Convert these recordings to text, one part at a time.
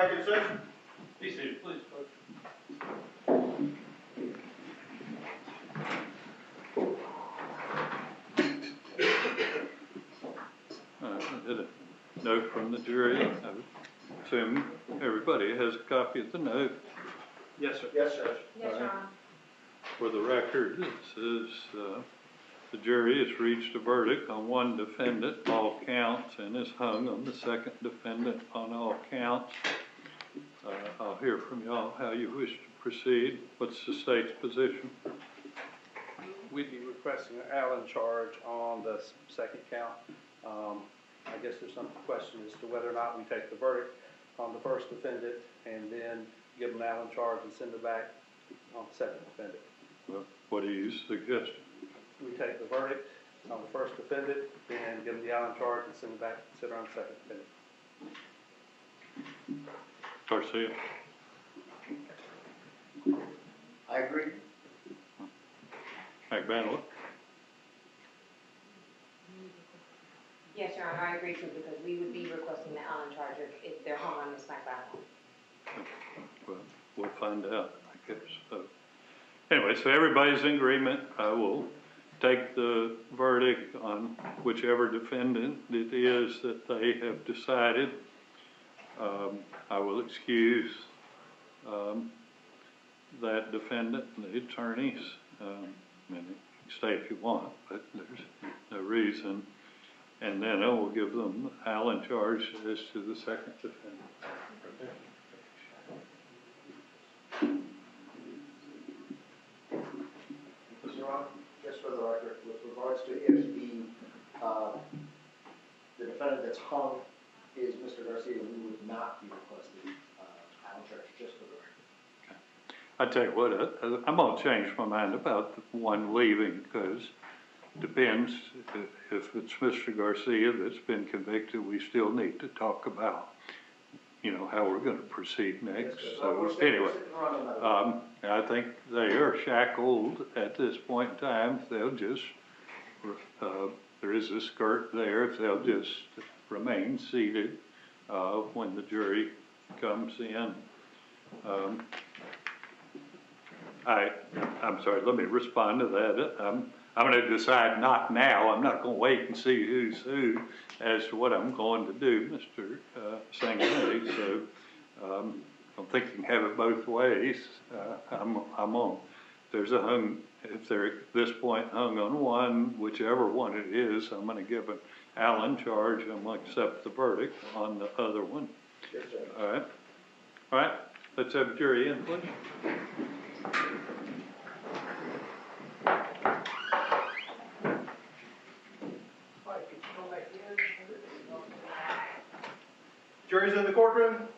back in session. Be seated, please, folks. I did a note from the jury. I assume everybody has a copy of the note. Yes, sir. Yes, Judge. Yes, Your Honor. For the record, it says the jury has reached a verdict on one defendant, all counts, and is hung on the second defendant on all counts. I'll hear from y'all how you wish to proceed. What's the state's position? We'd be requesting an Allen charge on the second count. I guess there's some question as to whether or not we take the verdict on the first defendant and then give them an Allen charge and send it back on the second defendant. Well, what do you suggest? We take the verdict on the first defendant, then give them the Allen charge and send it back and consider on the second defendant. Garcia? I agree. McBandler? Yes, Your Honor, I agree too, because we would be requesting the Allen charge if they're hung on the smack violence. Well, we'll find out, I guess. So, anyway, so everybody's in agreement. I will take the verdict on whichever defendant it is that they have decided. I will excuse that defendant and the attorneys. I mean, you can stay if you want, but there's no reason. And then I will give them the Allen charge as to the second defendant. Mr. Ron, just for the record, with regards to if the defendant that's hung is Mr. Garcia, we would not be requesting Allen charge, just for the record. Okay. I tell you what, I'm going to change my mind about the one leaving, because it depends. If it's Mr. Garcia that's been convicted, we still need to talk about, you know, how we're going to proceed next. Yes, so anyway, I think they are shackled at this point in time. They'll just, there is a skirt there. If they'll just remain seated when the jury comes in. I'm sorry, let me respond to that. I'm going to decide not now. I'm not going to wait and see who's who as to what I'm going to do, Mr. Singh. So I think you can have it both ways. I'm on. There's a hung, if they're at this point hung on one, whichever one it is, I'm going to give an Allen charge. I'm going to accept the verdict on the other one. Yes, sir. All right. All right. Let's have jury in, please. Jury's in the courtroom.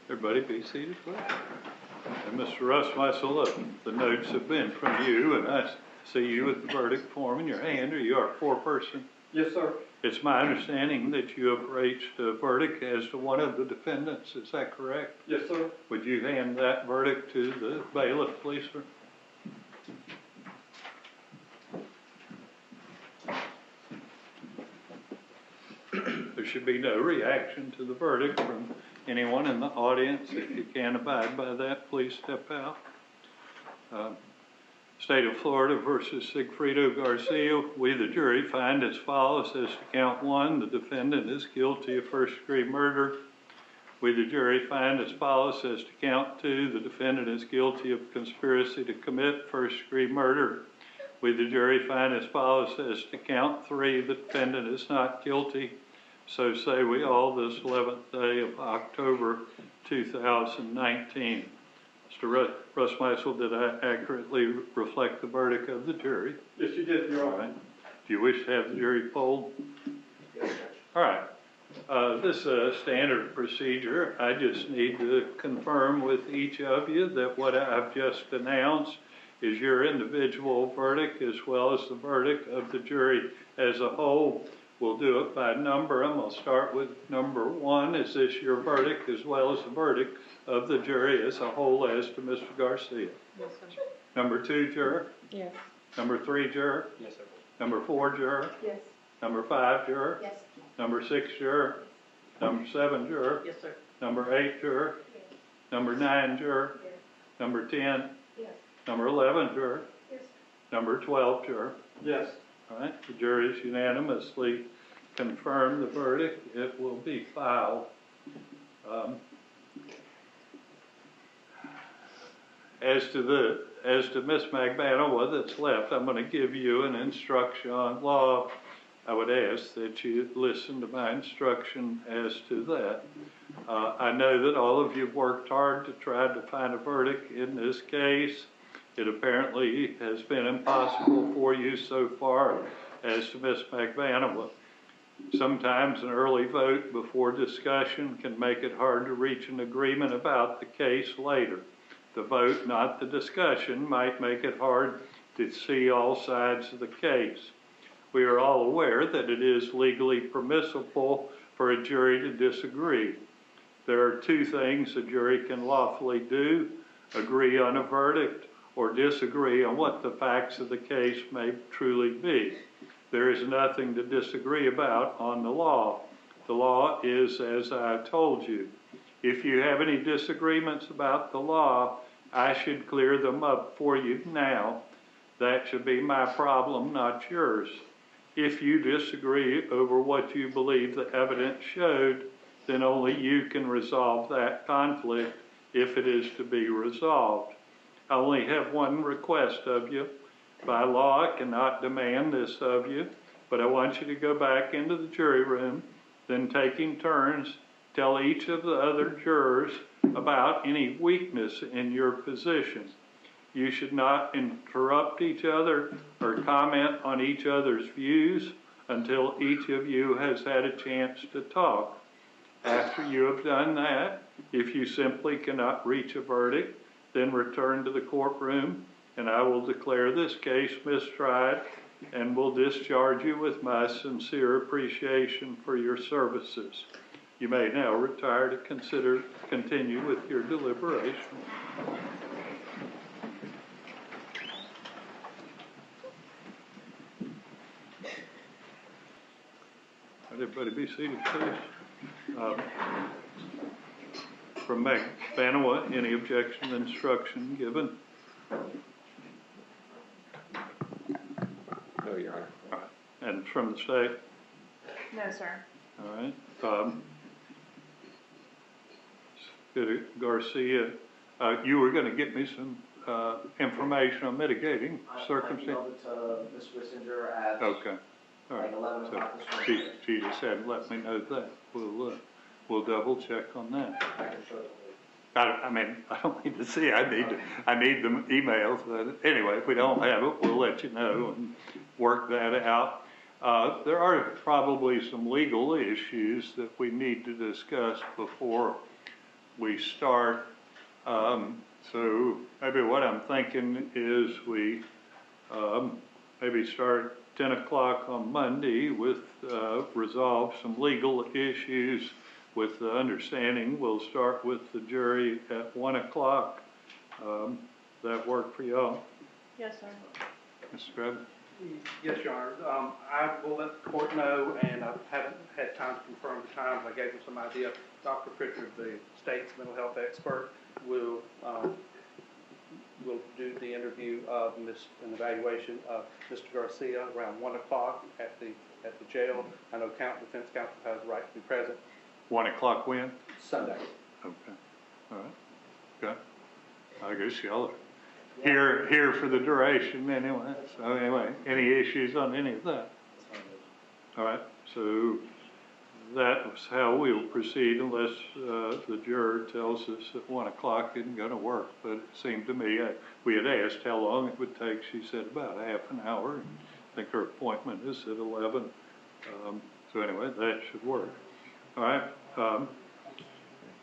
Everybody be seated, please. And Mr. Russmeisel, the notes have been from you, and I see you with the verdict form in your hand. Are you our foreperson? Yes, sir. It's my understanding that you have reached a verdict as to one of the defendants. Is that correct? Yes, sir. Would you hand that verdict to the bailiff, please, sir? There should be no reaction to the verdict from anyone in the audience. If you can't abide by that, please step out. State of Florida versus Sigfredo Garcia. We, the jury, find as follows as to count one, the defendant is guilty of first-degree murder. We, the jury, find as follows as to count two, the defendant is guilty of conspiracy to commit first-degree murder. We, the jury, find as follows as to count three, the defendant is not guilty. So say we all this 11th day of October 2019. Mr. Russmeisel, did I accurately reflect the verdict of the jury? Yes, you did, Your Honor. All right. Do you wish to have the jury polled? Yes, Judge. All right. This is a standard procedure. I just need to confirm with each of you that what I've just announced is your individual verdict as well as the verdict of the jury as a whole. We'll do it by number. I'm going to start with number one. Is this your verdict as well as the verdict of the jury as a whole as to Mr. Garcia? Yes, sir. Number 2 juror? Yes. Number 3 juror? Yes, sir. Number 4 juror? Yes. Number 5 juror? Yes. Number 6 juror? Number 7 juror? Yes, sir. Number 8 juror? Yes. Number 9 juror? Yes. Number 10? Yes. Number 11 juror? Yes. Number 12 juror? Yes. All right, the jury's unanimously confirmed the verdict. It will be filed. As to Miss McManaway that's left, I'm going to give you an instruction on law. I would ask that you listen to my instruction as to that. I know that all of you have worked hard to try to find a verdict in this case. It apparently has been impossible for you so far as to Miss McManaway. Sometimes an early vote before discussion can make it hard to reach an agreement about the case later. The vote, not the discussion, might make it hard to see all sides of the case. We are all aware that it is legally permissible for a jury to disagree. There are 2 things a jury can lawfully do: agree on a verdict or disagree on what the facts of the case may truly be. There is nothing to disagree about on the law. The law is as I told you. If you have any disagreements about the law, I should clear them up for you now. That should be my problem, not yours. If you disagree over what you believe the evidence showed, then only you can resolve that conflict if it is to be resolved. I only have one request of you. By law, I cannot demand this of you, but I want you to go back into the jury room, then taking turns, tell each of the other jurors about any weakness in your position. You should not interrupt each other or comment on each other's views until each of you has had a chance to talk. After you have done that, if you simply cannot reach a verdict, then return to the courtroom, and I will declare this case mistried and will discharge you with my sincere appreciation for your services. You may now retire to continue with your deliberation. Everybody be seated, please. From McManaway, any objection to instruction given? No, Your Honor. All right. And from the state? No, sir. All right. Garcia, you were going to get me some information on mitigating circumstances? I emailed it to Ms. Wissinger at Okay. All right. like 11 So o'clock this morning. she just hadn't let me know that. We'll double check on that. I can show it. I mean, I don't need to see. I need the emails. But anyway, if we don't have it, we'll let you know and work that out. There are probably some legal issues that we need to discuss before we start. So maybe what I'm thinking is we maybe start 10 o'clock on Monday with resolve some legal issues with the understanding we'll start with the jury at 1 o'clock. That work for y'all? Yes, sir. Mr. Greb? Yes, Your Honor. I will let the court know, and I haven't had time to confirm the times. I gave them some idea. Dr. Pritchard, the state's mental health expert, will do the interview of an evaluation of Mr. Garcia around 1 o'clock at the jail. I know defense counsel has the right to be present. 1 o'clock when? Sunday. Okay. All right. Okay. I guess y'all are here for the duration anyway. So anyway, any issues on any of that? All right. So that was how we'll proceed unless the juror tells us that 1 o'clock isn't going to work. But it seemed to me, we had asked how long it would take. She said about half an hour. And I think her appointment is at 11. So anyway, that should work. All right.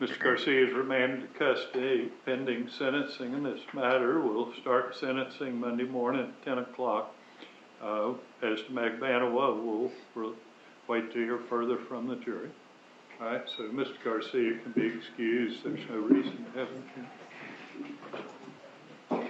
Mr. Garcia is remanded to custody pending sentencing in this matter. We'll start sentencing Monday morning at 10 o'clock. As to McManaway, we'll wait to hear further from the jury. All right, so Mr. Garcia can be excused. There's no reason to have him here.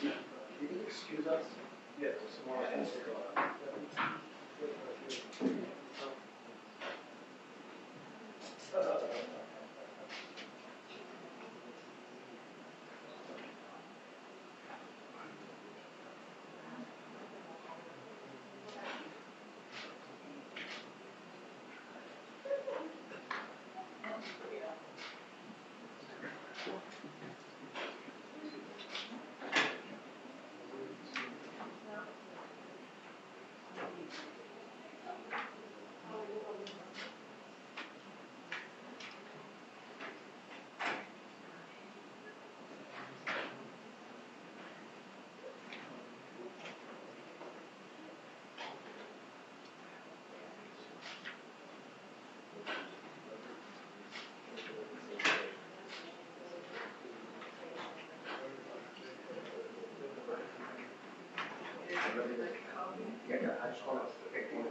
Did he excuse us? Yes. Yeah, I just want to pick one.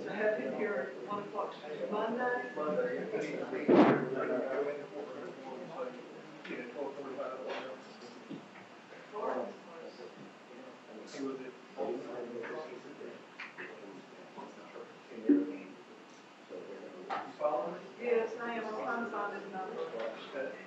So have him here at 1 o'clock Monday? Yes, I am. I'm trying to find his number.